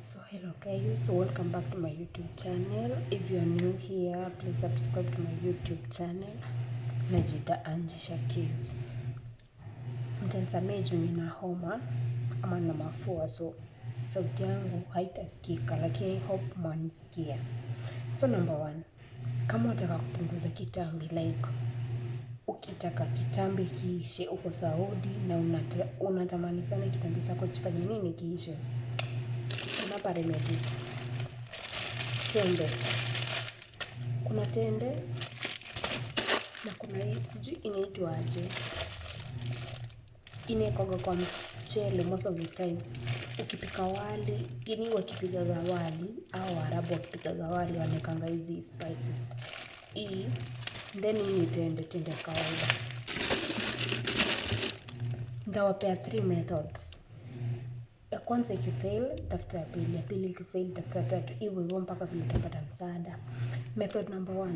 So hello guys, welcome back to my YouTube channel. If you are new here, please subscribe to my YouTube channel. Najita Angie Shakis. Mtanisamehe juu nina homa ama na mafua, so sauti yangu haitasikika, lakini hope mwanisikia. So number 1, kama unataka kupunguza kitambi, like ukitaka kitambi kiishe, uko Saudi na unatamani sana kitambi chako kifanye nini kiishe, unapa remedies. Tende. Kuna tende na kuna hii sijui inaitwa aje. Inaekwaga kwa mchele most of the time. Ukipika wali, yani wakipika wali au Waarabu wakipika wali wanekanga hizi spices. Hii then hii tende ya kawaida. Ndawapea 3 methods. Ya kwanza ikifail, tafuta ya pili. Ya pili ikifail, tafuta tatu. Hivyo mpaka vile utapata msaada. Method number 1.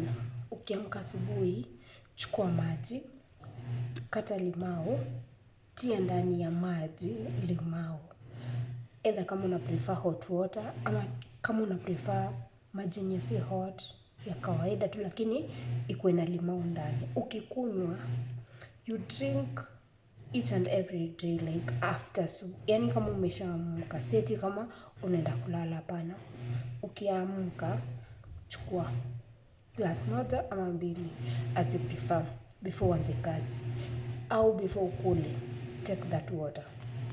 Ukiamka asubuhi, chukua maji, kata limau, tia ndani ya maji limau. Either kama una prefer hot water ama kama una prefer maji yenye si hot ya kawaida tu, lakini ikuwe na limau ndani. Ukikunywa, you drink each and every day, like after soup. Yani kama umeshaamka, seti kama unaenda kulala, hapana. Ukiamka, chukua glass moja ama 2 as you prefer, before uanze kazi au before ukule, take that water.